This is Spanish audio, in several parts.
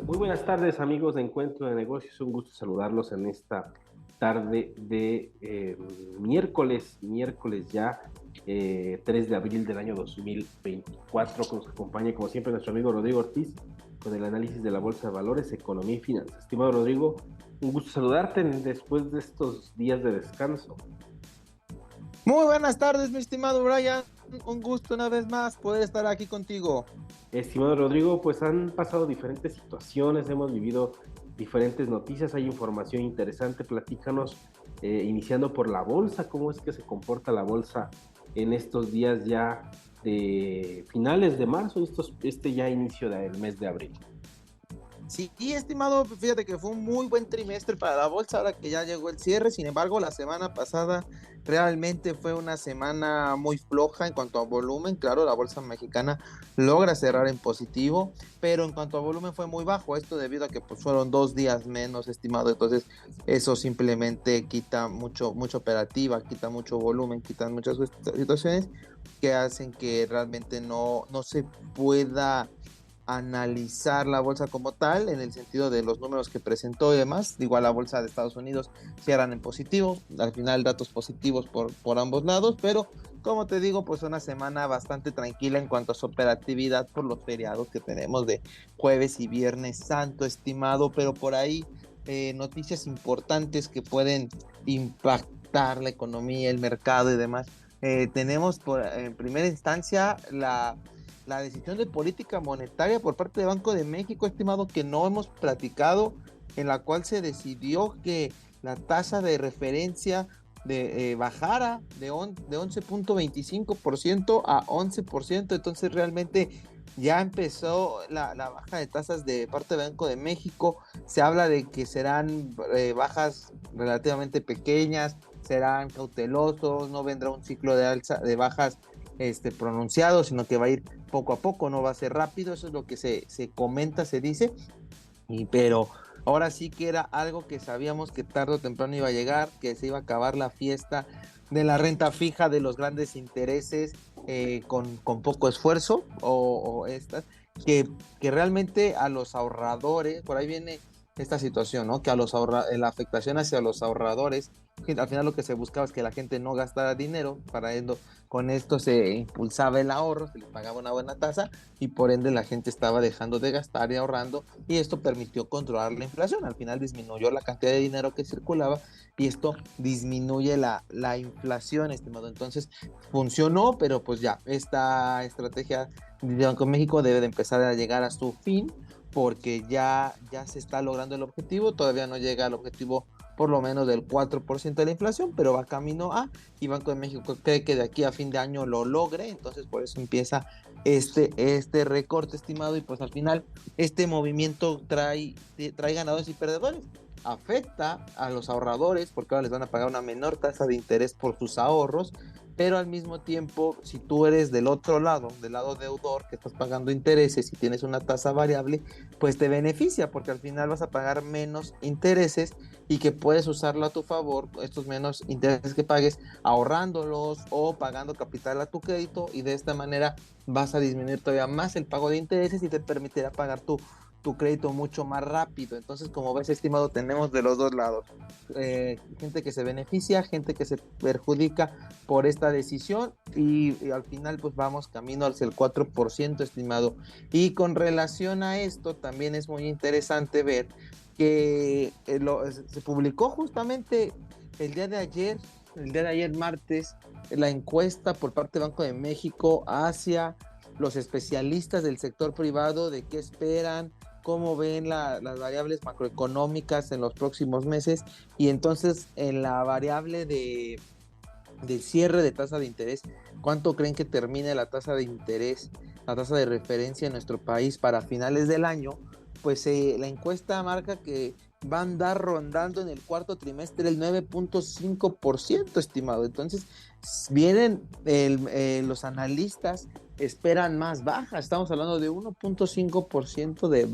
Muy buenas tardes, amigos de Encuentro de Negocios. Un gusto saludarlos en esta tarde de miércoles ya, 3 de abril del año 2024, que nos acompaña, como siempre, nuestro amigo Rodrigo Ortiz con el análisis de la Bolsa de Valores, Economía y Finanzas. Estimado Rodrigo, un gusto saludarte después de estos días de descanso. Muy buenas tardes, mi estimado Brian. Un gusto una vez más poder estar aquí contigo. Estimado Rodrigo, pues han pasado diferentes situaciones, hemos vivido diferentes noticias, hay información interesante. Platícanos, iniciando por la bolsa, cómo es que se comporta la bolsa en estos días ya de finales de marzo y este ya inicio del mes de abril. Sí, estimado, fíjate que fue un muy buen trimestre para la bolsa ahora que ya llegó el cierre. Sin embargo, la semana pasada realmente fue una semana muy floja en cuanto a volumen. Claro, la bolsa mexicana logra cerrar en positivo, pero en cuanto a volumen fue muy bajo. Esto debido a que pues, fueron 2 días menos, estimado. Entonces, eso simplemente quita mucha operativa, quita mucho volumen, quita muchas situaciones que hacen que realmente no se pueda analizar la bolsa como tal, en el sentido de los números que presentó y demás. Igual la bolsa de Estados Unidos cierran en positivo, al final datos positivos por ambos lados, pero como te digo, pues una semana bastante tranquila en cuanto a su operatividad por los feriados que tenemos de jueves y viernes santo, estimado, pero por ahí noticias importantes que pueden impactar la economía, el mercado y demás. Tenemos en primera instancia la decisión de política monetaria por parte del Banco de México, estimado, que no hemos platicado, en la cual se decidió que la tasa de referencia bajara de 11.25% a 11%. Entonces realmente ya empezó la baja de tasas de parte del Banco de México. Se habla de que serán bajas relativamente pequeñas, serán cautelosos, no vendrá un ciclo de alza de bajas pronunciado, sino que va a ir poco a poco, no va a ser rápido. Eso es lo que se comenta, se dice, pero ahora sí que era algo que sabíamos que tarde o temprano iba a llegar, que se iba a acabar la fiesta de la renta fija, de los grandes intereses, con poco esfuerzo, o estas, que realmente a los ahorradores, por ahí viene esta situación, ¿no? Que la afectación hacia los ahorradores, que al final lo que se buscaba es que la gente no gastara dinero, con esto se impulsaba el ahorro, se les pagaba una buena tasa, y por ende la gente estaba dejando de gastar y ahorrando, y esto permitió controlar la inflación. Al final disminuyó la cantidad de dinero que circulaba y esto disminuye la inflación, estimado. Entonces funcionó, pero pues ya, esta estrategia de Banco de México debe de empezar a llegar a su fin, porque ya se está logrando el objetivo. Todavía no llega al objetivo por lo menos del 4% de la inflación, pero va camino a, y Banco de México cree que de aquí a fin de año lo logre. Entonces por eso empieza este recorte, estimado, y pues al final este movimiento trae ganadores y perdedores. Afecta a los ahorradores porque ahora les van a pagar una menor tasa de interés por sus ahorros, pero al mismo tiempo, si tú eres del otro lado, del lado deudor, que estás pagando intereses y tienes una tasa variable, pues te beneficia, porque al final vas a pagar menos intereses y que puedes usarlo a tu favor, estos menos intereses que pagues, ahorrándolos o pagando capital a tu crédito, y de esta manera vas a disminuir todavía más el pago de intereses y te permitirá pagar tu crédito mucho más rápido. Entonces, como ves, estimado, tenemos de los dos lados. Gente que se beneficia, gente que se perjudica por esta decisión, y al final pues vamos camino hacia el 4%, estimado. Y con relación a esto, también es muy interesante ver que se publicó justamente el día de ayer, martes, la encuesta por parte del Banco de México hacia los especialistas del sector privado, de qué esperan, cómo ven las variables macroeconómicas en los próximos meses. Y entonces en la variable de cierre de tasa de interés, ¿cuánto creen que termine la tasa de interés, la tasa de referencia en nuestro país para finales del año? Pues la encuesta marca que va a andar rondando en el cuarto trimestre el 9.5%, estimado. Entonces Vienen los analistas esperan más bajas, estamos hablando de 1.5% de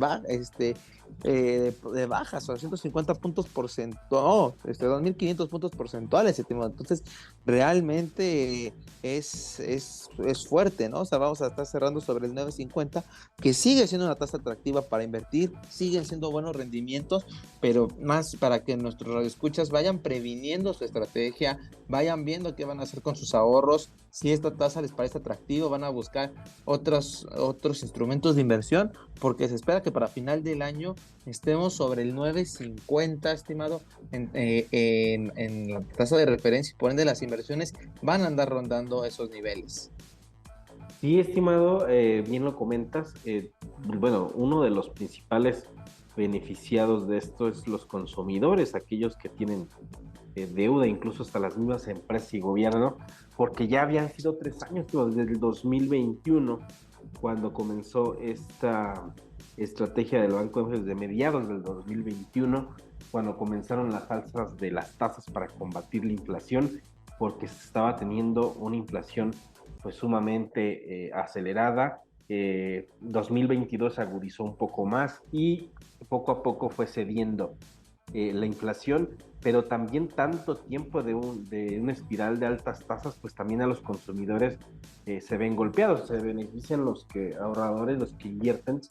bajas, o 150 puntos porcentuales, 2.500 puntos porcentuales, estimado. Entonces, realmente es fuerte, ¿no? O sea, vamos a estar cerrando sobre el 9.50, que sigue siendo una tasa atractiva para invertir, siguen siendo buenos rendimientos, pero más para que nuestros radioescuchas vayan previniendo su estrategia, vayan viendo qué van a hacer con sus ahorros. Si esta tasa les parece atractiva, van a buscar otros instrumentos de inversión, porque se espera que para final del año estemos sobre el 9.50, estimado, en la tasa de referencia, y por ende las inversiones van a andar rondando esos niveles. Sí, estimado, bien lo comentas. Bueno, uno de los principales beneficiados de esto es los consumidores, aquellos que tienen deuda, incluso hasta las mismas empresas y gobierno, porque ya habían sido 3 años, desde el 2021, cuando comenzó esta estrategia del Banco desde mediados del 2021, cuando comenzaron las alzas de las tasas para combatir la inflación, porque se estaba teniendo una inflación pues sumamente acelerada. 2022 se agudizó un poco más y poco a poco fue cediendo la inflación, pero también tanto tiempo de una espiral de altas tasas, pues también a los consumidores se ven golpeados, se benefician los que ahorradores, los que invierten,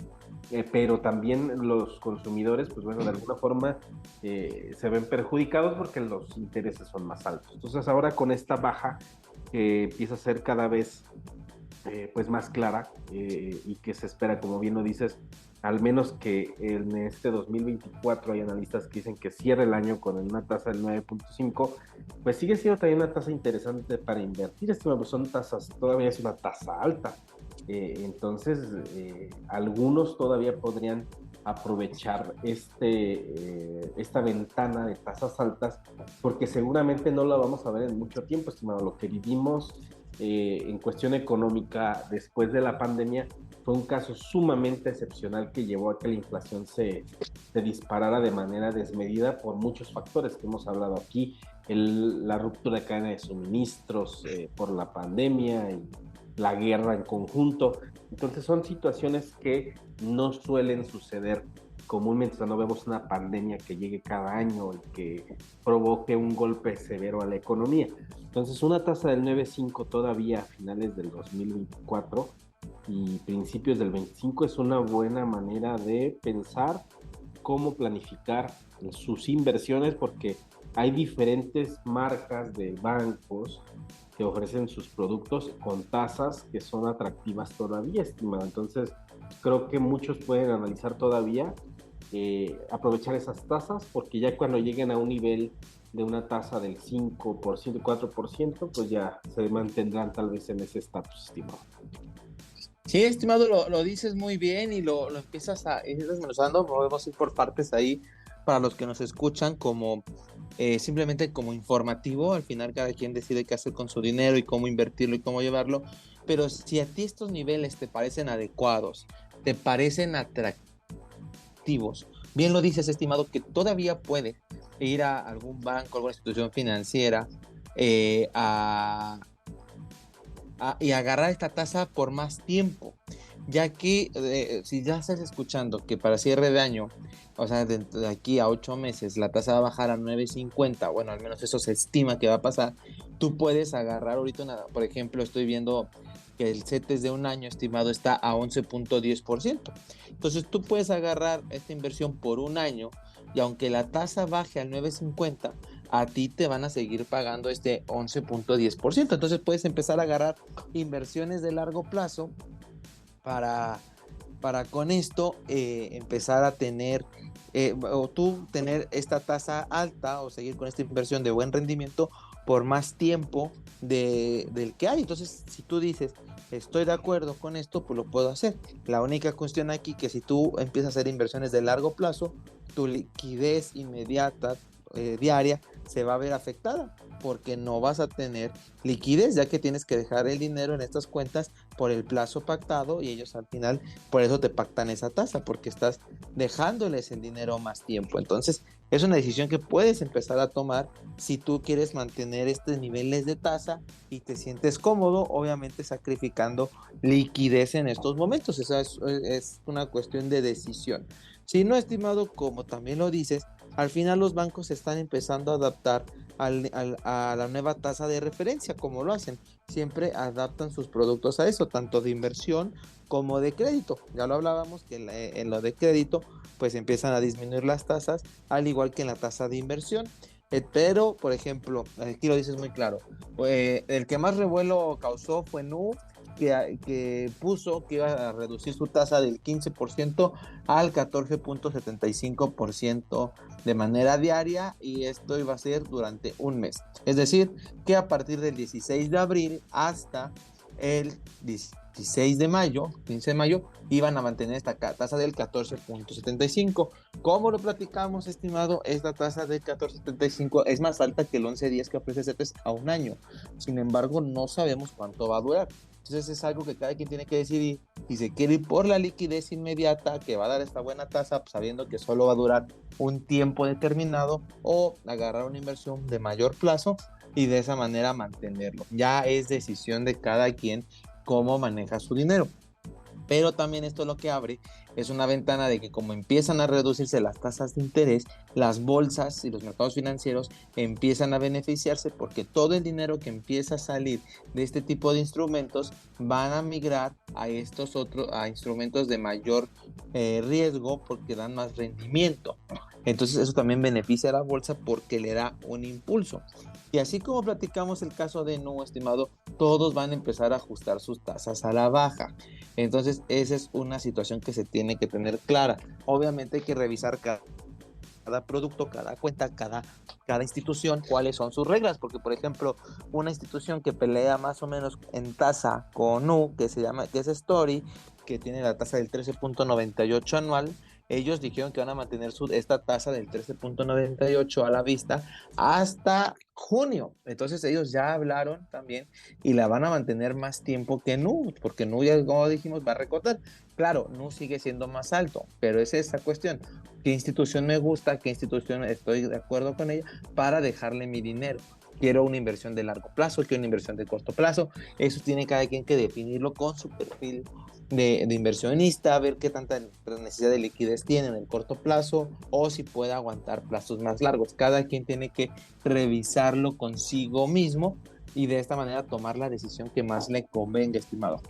pero también los consumidores, pues bueno, de alguna forma se ven perjudicados porque los intereses son más altos. Entonces ahora con esta baja empieza a ser cada vez pues más clara y que se espera, como bien lo dices, al menos que en este 2024 hay analistas que dicen que cierre el año con una tasa del 9.5, pues sigue siendo también una tasa interesante para invertir, pues son tasas, todavía es una tasa alta, entonces algunos todavía podrían aprovechar esta ventana de tasas altas, porque seguramente no la vamos a ver en mucho tiempo, estimado. Lo que vivimos en cuestión económica después de la pandemia fue un caso sumamente excepcional que llevó a que la inflación se disparara de manera desmedida por muchos factores que hemos hablado aquí, la ruptura de cadena de suministros por la pandemia y la guerra en conjunto. Entonces son situaciones que no suelen suceder comúnmente, no vemos una pandemia que llegue cada año y que provoque un golpe severo a la economía. Entonces una tasa del 9.5 todavía a finales del 2024 y principios del 25 es una buena manera de pensar cómo planificar sus inversiones, porque hay diferentes marcas de bancos que ofrecen sus productos con tasas que son atractivas todavía, estimado. Entonces, creo que muchos pueden analizar todavía, aprovechar esas tasas, porque ya cuando lleguen a un nivel de una tasa del 5%, 4%, pues ya se mantendrán tal vez en ese estatus, estimado. Sí, estimado, lo dices muy bien y lo empiezas a ir desmenuzando. Podemos ir por partes ahí para los que nos escuchan, como simplemente como informativo. Al final cada quien decide qué hacer con su dinero y cómo invertirlo y cómo llevarlo. Pero si a ti estos niveles te parecen adecuados, te parecen atractivos, bien lo dices, estimado, que todavía puedes ir a algún banco, alguna institución financiera y agarrar esta tasa por más tiempo, ya que si ya estás escuchando que para cierre de año, o sea, de aquí a 8 meses, la tasa va a bajar a 9.50, bueno, al menos eso se estima que va a pasar, tú puedes agarrar ahorita, por ejemplo, estoy viendo que el CETES de un año estimado está a 11.10%. Entonces tú puedes agarrar esta inversión por un año y aunque la tasa baje al 9.50, a ti te van a seguir pagando este 11.10%. Entonces puedes empezar a agarrar inversiones de largo plazo para con esto empezar a tener o tú tener esta tasa alta o seguir con esta inversión de buen rendimiento por más tiempo del que hay. Entonces, si tú dices, estoy de acuerdo con esto, pues lo puedo hacer. La única cuestión aquí que si tú empiezas a hacer inversiones de largo plazo, tu liquidez inmediata diaria se va a ver afectada porque no vas a tener liquidez, ya que tienes que dejar el dinero en estas cuentas por el plazo pactado y ellos al final por eso te pactan esa tasa, porque estás dejándoles el dinero más tiempo. Entonces es una decisión que puedes empezar a tomar si tú quieres mantener estos niveles de tasa y te sientes cómodo, obviamente sacrificando liquidez en estos momentos. Esa es una cuestión de decisión. Si no, estimado, como también lo dices, al final los bancos se están empezando a adaptar a la nueva tasa de referencia, como lo hacen. Siempre adaptan sus productos a eso, tanto de inversión como de crédito. Ya lo hablábamos que en lo de crédito, pues empiezan a disminuir las tasas, al igual que en la tasa de inversión. Pero, por ejemplo, aquí lo dices muy claro, el que más revuelo causó fue Nu, que puso que iba a reducir su tasa del 15% al 14.75% de manera diaria, y esto iba a ser durante un mes. Es decir, que a partir del 16 de abril hasta el 16 de mayo, 15 de mayo, iban a mantener esta tasa del 14.75. ¿Cómo lo platicamos, estimado? Esta tasa del 14.75 es más alta que el 11.10 que ofrece CETES a un año. Sin embargo, no sabemos cuánto va a durar. Entonces es algo que cada quien tiene que decidir si se quiere ir por la liquidez inmediata que va a dar esta buena tasa, sabiendo que solo va a durar un tiempo determinado, o agarrar una inversión de mayor plazo y de esa manera mantenerlo. Ya es decisión de cada quien cómo maneja su dinero. Pero también esto lo que abre es una ventana de que como empiezan a reducirse las tasas de interés, las bolsas y los mercados financieros empiezan a beneficiarse, porque todo el dinero que empieza a salir de este tipo de instrumentos van a migrar a estos otros, a instrumentos de mayor riesgo, porque dan más rendimiento. Entonces eso también beneficia a la bolsa porque le da un impulso. Y así como platicamos el caso de Nu, estimado, todos van a empezar a ajustar sus tasas a la baja. Entonces esa es una situación que se tiene que tener clara. Obviamente hay que revisar cada producto, cada cuenta, cada institución, cuáles son sus reglas, porque por ejemplo, una institución que pelea más o menos en tasa con Nu, que es Story, que tiene la tasa del 13.98 anual, ellos dijeron que van a mantener esta tasa del 13.98 a la vista hasta junio. Entonces ellos ya hablaron también y la van a mantener más tiempo que Nu, porque Nu, ya como dijimos, va a recortar. Claro, Nu sigue siendo más alto, pero es esa cuestión. ¿Qué institución me gusta? ¿Qué institución estoy de acuerdo con ella para dejarle mi dinero? Quiero una inversión de largo plazo, quiero una inversión de corto plazo. Eso tiene cada quien que definirlo con su perfil de inversionista, ver qué tanta necesidad de liquidez tiene en el corto plazo o si puede aguantar plazos más largos. Cada quien tiene que revisarlo consigo mismo y de esta manera tomar la decisión que más le convenga, estimado.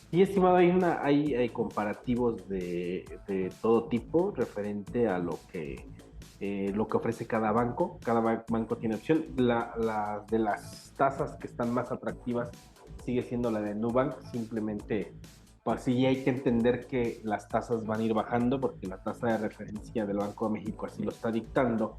Sí, estimado, hay comparativos de todo tipo referente a lo que ofrece cada banco. Cada banco tiene opción. La de las tasas que están más atractivas sigue siendo la de Nubank. Simplemente, pues sí hay que entender que las tasas van a ir bajando porque la tasa de referencia del Banco de México así lo está dictando,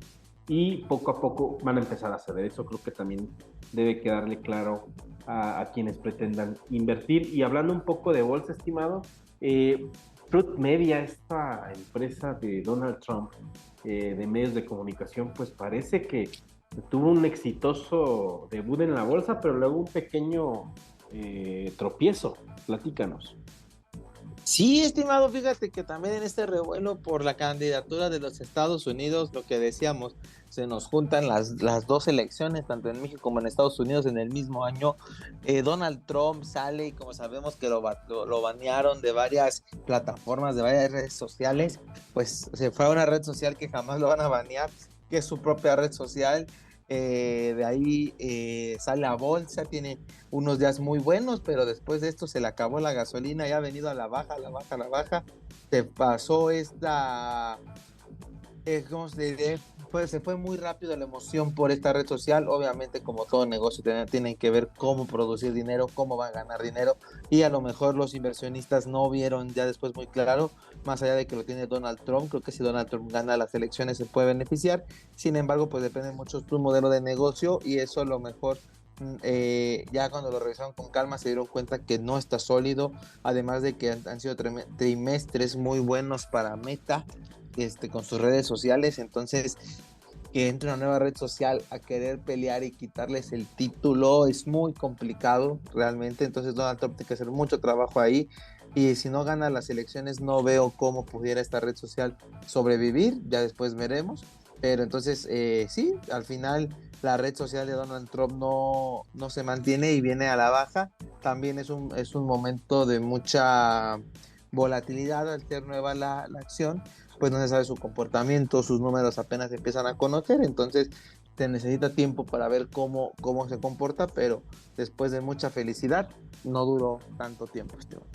y poco a poco van a empezar a ceder. Eso creo que también debe quedarle claro a quienes pretendan invertir. Y hablando un poco de bolsa, estimado, Fruit Media, esta empresa de Donald Trump, de medios de comunicación, pues parece que tuvo un exitoso debut en la bolsa, pero luego un pequeño tropiezo. Platícanos. Sí, estimado, fíjate que también en este revuelo por la candidatura de los Estados Unidos, lo que decíamos, se nos juntan las dos elecciones, tanto en México como en Estados Unidos en el mismo año. Donald Trump sale y como sabemos que lo banearon de varias plataformas, de varias redes sociales, pues se fue a una red social que jamás lo van a banear, que es su propia red social. De ahí sale a bolsa, tiene unos días muy buenos, pero después de esto se le acabó la gasolina y ha venido a la baja, a la baja, a la baja. Se pasó ¿cómo se dice? Pues se fue muy rápido la emoción por esta red social. Obviamente, como todo negocio, tienen que ver cómo producir dinero, cómo van a ganar dinero, y a lo mejor los inversionistas no vieron ya después muy claro, más allá de que lo tiene Donald Trump. Creo que si Donald Trump gana las elecciones se puede beneficiar. Sin embargo, pues depende mucho de tu modelo de negocio, y eso a lo mejor ya cuando lo revisaron con calma se dieron cuenta que no está sólido, además de que han sido trimestres muy buenos para Meta, con sus redes sociales. Entonces que entre una nueva red social a querer pelear y quitarles el título es muy complicado realmente. Entonces Donald Trump tiene que hacer mucho trabajo ahí, y si no gana las elecciones no veo cómo pudiera esta red social sobrevivir, ya después veremos. Pero entonces sí, al final la red social de Donald Trump no se mantiene y viene a la baja. También es un momento de mucha volatilidad al ser nueva la acción, pues no se sabe su comportamiento, sus números apenas se empiezan a conocer, entonces se necesita tiempo para ver cómo se comporta, pero después de mucha felicidad, no duró tanto tiempo, Esteban.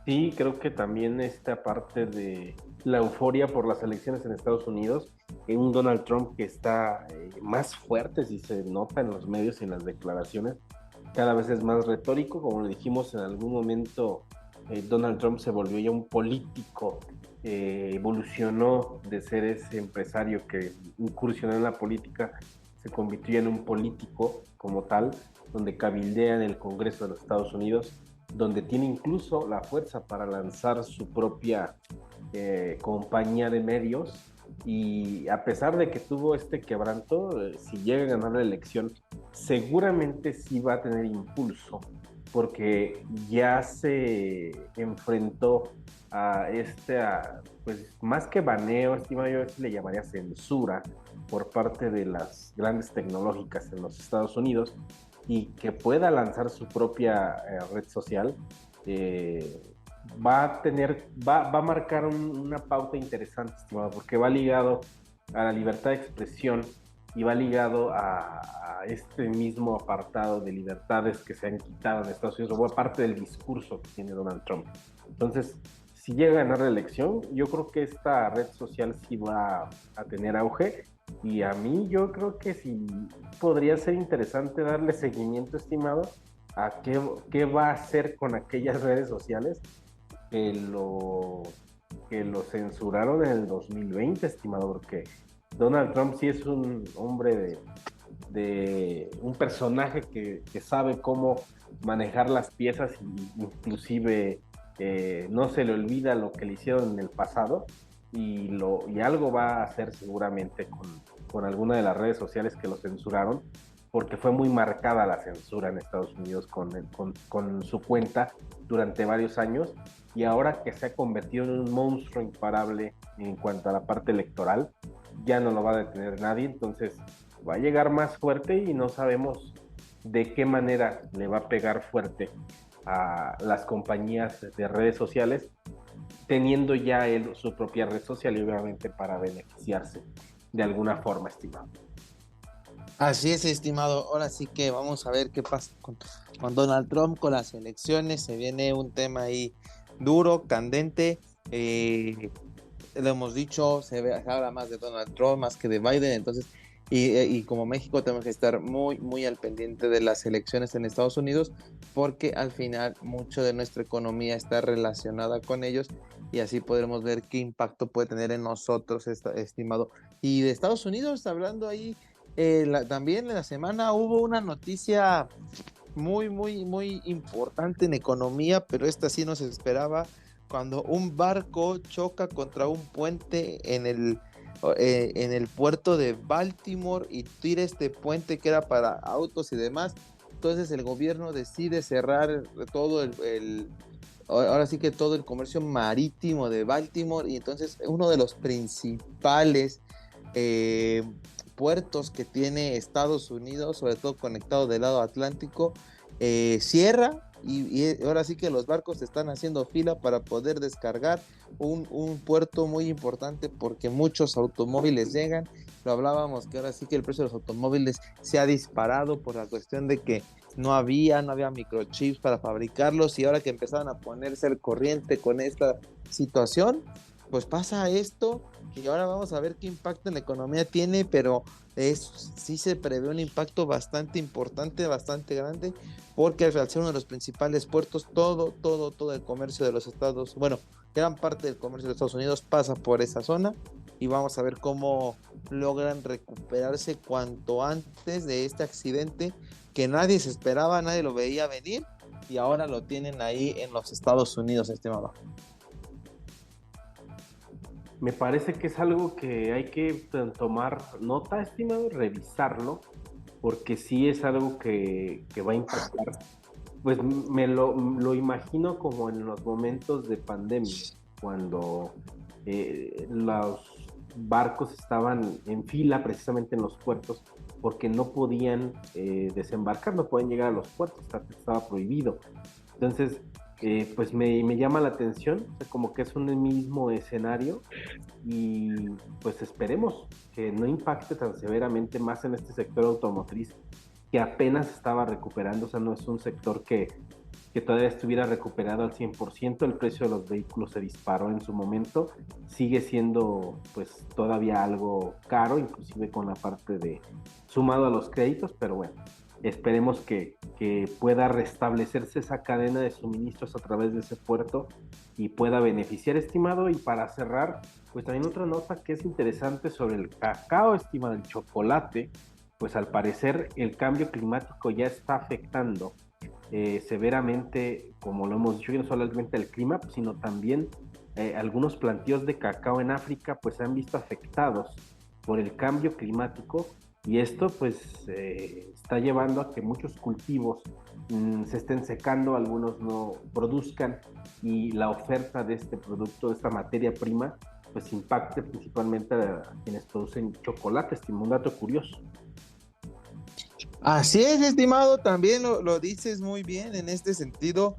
Sí, creo que también esta parte de la euforia por las elecciones en Estados Unidos, en un Donald Trump que está más fuerte, si se nota en los medios y en las declaraciones, cada vez es más retórico, como lo dijimos en algún momento, Donald Trump se volvió ya un político, evolucionó de ser ese empresario que incursionó en la política, se convirtió en un político como tal, donde cabildea en el Congreso de los Estados Unidos, donde tiene incluso la fuerza para lanzar su propia compañía de medios, y a pesar de que tuvo este quebranto, si llega a ganar la elección, seguramente sí va a tener impulso, porque ya se enfrentó a pues más que baneo, estima yo, le llamaría censura por parte de las grandes tecnológicas en los Estados Unidos, y que pueda lanzar su propia red social, eh, va a marcar una pauta interesante, estimado, porque va ligado a la libertad de expresión y va ligado a este mismo apartado de libertades que se han quitado en Estados Unidos, o parte del discurso que tiene Donald Trump. Entonces, si llega a ganar la elección, yo creo que esta red social sí va a tener auge, y a mí yo creo que sí podría ser interesante darle seguimiento, estimado, a qué va a hacer con aquellas redes sociales que lo censuraron en el 2020, estimado, porque Donald Trump sí es un hombre de un personaje que sabe cómo manejar las piezas, y inclusive no se le olvida lo que le hicieron en el pasado, y algo va a hacer seguramente con alguna de las redes sociales que lo censuraron, porque fue muy marcada la censura en Estados Unidos con su cuenta durante varios años, y ahora que se ha convertido en un monstruo imparable en cuanto a la parte electoral, ya no lo va a detener nadie. Entonces va a llegar más fuerte, y no sabemos de qué manera le va a pegar fuerte a las compañías de redes sociales, teniendo ya él su propia red social, y obviamente para beneficiarse de alguna forma, estimado. Así es, estimado. Ahora sí que vamos a ver qué pasa con Donald Trump, con las elecciones. Se viene un tema ahí duro, candente. Lo hemos dicho, se habla más de Donald Trump más que de Biden. Entonces, y como México tenemos que estar muy, muy al pendiente de las elecciones en Estados Unidos, porque al final mucho de nuestra economía está relacionada con ellos, y así podremos ver qué impacto puede tener en nosotros, estimado. Y de Estados Unidos, hablando ahí, también en la semana hubo una noticia muy, muy, muy importante en economía, pero esta sí no se esperaba, cuando un barco choca contra un puente en el puerto de Baltimore y tira este puente que era para autos y demás. Entonces el gobierno decide cerrar todo ahora sí que todo el comercio marítimo de Baltimore, y entonces uno de los principales eh, puertos que tiene Estados Unidos, sobre todo conectado del lado Atlántico, cierra, y ahora sí que los barcos están haciendo fila para poder descargar un puerto muy importante, porque muchos automóviles llegan. Lo hablábamos que ahora sí que el precio de los automóviles se ha disparado por la cuestión de que no había microchips para fabricarlos, y ahora que empezaron a ponerse al corriente con esta situación, pues pasa esto, y ahora vamos a ver qué impacto en la economía tiene, pero sí se prevé un impacto bastante importante, bastante grande, porque al ser uno de los principales puertos, todo el comercio de los bueno, gran parte del comercio de Estados Unidos pasa por esa zona, y vamos a ver cómo logran recuperarse cuanto antes de este accidente que nadie se esperaba, nadie lo veía venir, y ahora lo tienen ahí en los Estados Unidos, estimado. Me parece que es algo que hay que tomar nota, estimado, revisarlo, porque sí es algo que va a impactar. Pues lo imagino como en los momentos de pandemia, cuando los barcos estaban en fila precisamente en los puertos, porque no podían desembarcar, no podían llegar a los puertos, estaba prohibido. Entonces, pues me llama la atención, o sea, como que es un mismo escenario y pues esperemos que no impacte tan severamente más en este sector automotriz que apenas estaba recuperando, o sea, no es un sector que todavía estuviera recuperado al 100%, el precio de los vehículos se disparó en su momento, sigue siendo pues todavía algo caro, inclusive con la parte de sumado a los créditos, pero bueno, esperemos que pueda restablecerse esa cadena de suministros a través de ese puerto y pueda beneficiar, estimado. Y para cerrar, pues también otra nota que es interesante sobre el cacao, estimado, el chocolate, pues al parecer el cambio climático ya está afectando severamente, como lo hemos dicho, no solamente el clima, sino también algunos plantíos de cacao en África pues se han visto afectados por el cambio climático y esto pues está llevando a que muchos cultivos se estén secando, algunos no produzcan y la oferta de este producto, de esta materia prima, pues impacte principalmente a quienes producen chocolate, un dato curioso. Así es, estimado, también lo dices muy bien en este sentido.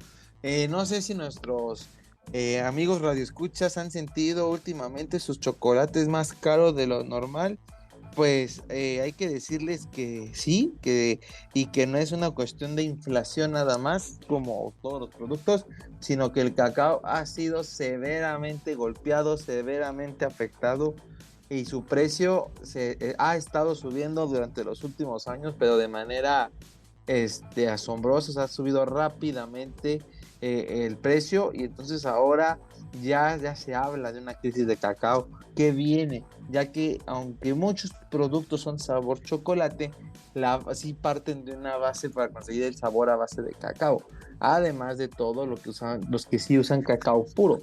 No sé si nuestros amigos radioescuchas han sentido últimamente sus chocolates más caros de lo normal. Pues hay que decirles que sí, y que no es una cuestión de inflación nada más, como todos los productos, sino que el cacao ha sido severamente golpeado, severamente afectado y su precio ha estado subiendo durante los últimos años, pero de manera asombrosa, o sea, ha subido rápidamente el precio y entonces ahora ya se habla de una crisis de cacao que viene, ya que aunque muchos productos son sabor chocolate, sí parten de una base para conseguir el sabor a base de cacao, además de todo lo que usan los que sí usan cacao puro.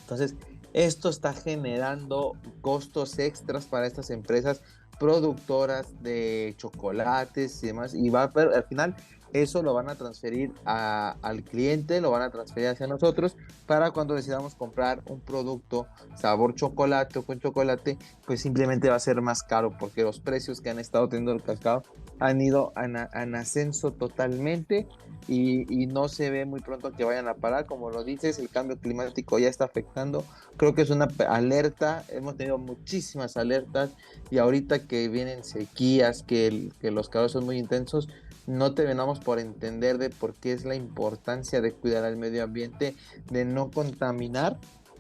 Entonces, esto está generando costos extras para estas empresas productoras de chocolates y demás, y pero al final eso lo van a transferir al cliente, lo van a transferir hacia nosotros para cuando decidamos comprar un producto sabor chocolate o con chocolate, pues simplemente va a ser más caro porque los precios que han estado teniendo el cacao han ido en ascenso totalmente y no se ve muy pronto que vayan a parar. Como lo dices, el cambio climático ya está afectando. Creo que es una alerta, hemos tenido muchísimas alertas y ahorita que vienen sequías, que los calores son muy intensos, no terminamos por entender de por qué es la importancia de cuidar al medio ambiente, de no contaminar,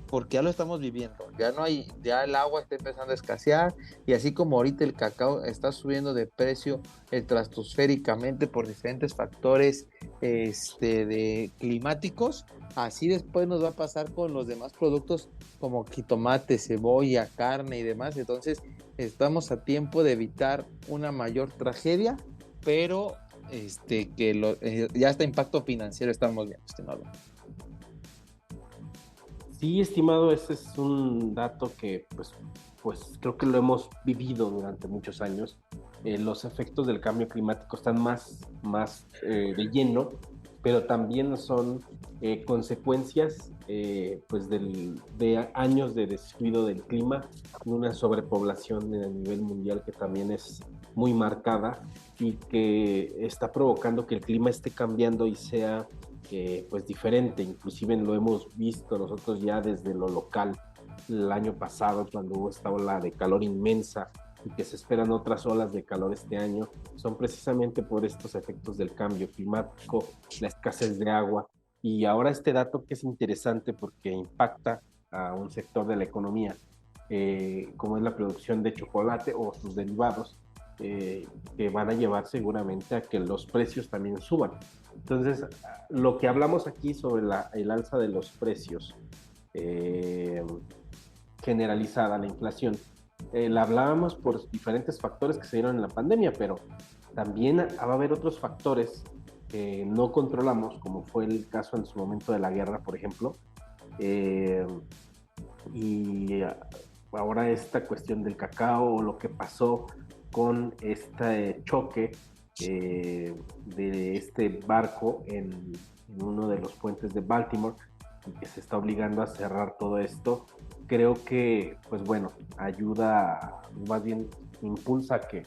porque ya lo estamos viviendo, ya no hay, ya el agua está empezando a escasear y así como ahorita el cacao está subiendo de precio estratosféricamente por diferentes factores de climáticos, así después nos va a pasar con los demás productos como jitomate, cebolla, carne y demás. Entonces estamos a tiempo de evitar una mayor tragedia, pero ya está impacto financiero estamos viendo, estimado. Sí, estimado, ese es un dato que pues creo que lo hemos vivido durante muchos años. Los efectos del cambio climático están más de lleno, pero también son consecuencias pues de años de descuido del clima, de una sobrepoblación a nivel mundial que también es muy marcada y que está provocando que el clima esté cambiando y sea pues diferente, inclusive lo hemos visto nosotros ya desde lo local el año pasado cuando hubo esta ola de calor inmensa y que se esperan otras olas de calor este año, son precisamente por estos efectos del cambio climático, la escasez de agua y ahora este dato que es interesante porque impacta a un sector de la economía como es la producción de chocolate o sus derivados que van a llevar seguramente a que los precios también suban. Entonces, lo que hablamos aquí sobre el alza de los precios eh, generalizada, la inflación, la hablábamos por diferentes factores que se dieron en la pandemia, pero también va a haber otros factores que no controlamos, como fue el caso en su momento de la guerra, por ejemplo, eh, y ahora esta cuestión del cacao o lo que pasó con este choque de este barco en uno de los puentes de Baltimore y que se está obligando a cerrar todo esto, creo que, pues bueno, ayuda, más bien impulsa a que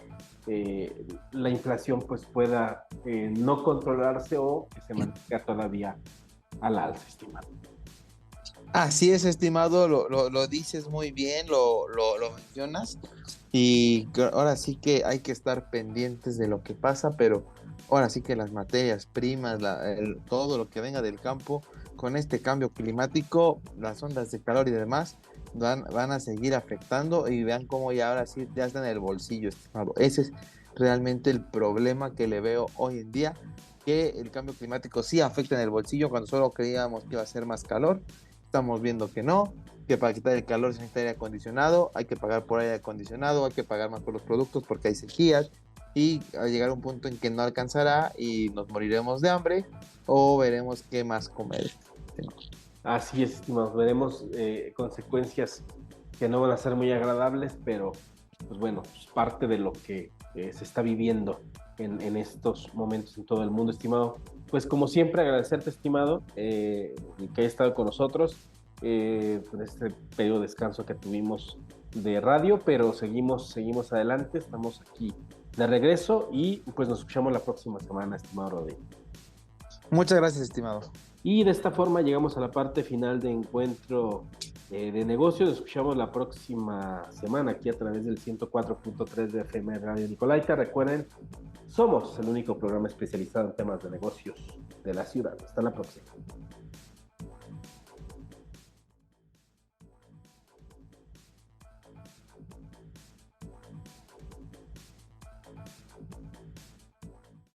la inflación pues pueda no controlarse o que se mantenga todavía al alza, estimado. Así es, estimado, lo dices muy bien, lo mencionas. Y ahora sí que hay que estar pendientes de lo que pasa, pero ahora sí que las materias primas, todo lo que venga del campo, con este cambio climático, las ondas de calor y demás, van a seguir afectando y vean cómo ya ahora sí ya está en el bolsillo, estimado. Ese es realmente el problema que le veo hoy en día, que el cambio climático sí afecta en el bolsillo cuando solo creíamos que iba a ser más calor. Estamos viendo que no, que para quitar el calor se necesita aire acondicionado, hay que pagar por aire acondicionado, hay que pagar más por los productos porque hay sequías y a llegar a un punto en que no alcanzará y nos moriremos de hambre o veremos qué más comer. Así es, estimados, veremos consecuencias que no van a ser muy agradables, pero pues bueno, es parte de lo que se está viviendo en estos momentos en todo el mundo, estimado. Pues como siempre, agradecerte, estimado, que hayas estado con nosotros en este periodo de descanso que tuvimos de radio, pero seguimos adelante, estamos aquí de regreso y pues nos escuchamos la próxima semana, estimado Rodrigo. Muchas gracias, estimado. Y de esta forma llegamos a la parte final de Encuentro de Negocios. Nos escuchamos la próxima semana aquí a través del 104.3 de FM Radio Nicolaita. Recuerden, somos el único programa especializado en temas de negocios de la ciudad. Hasta la próxima.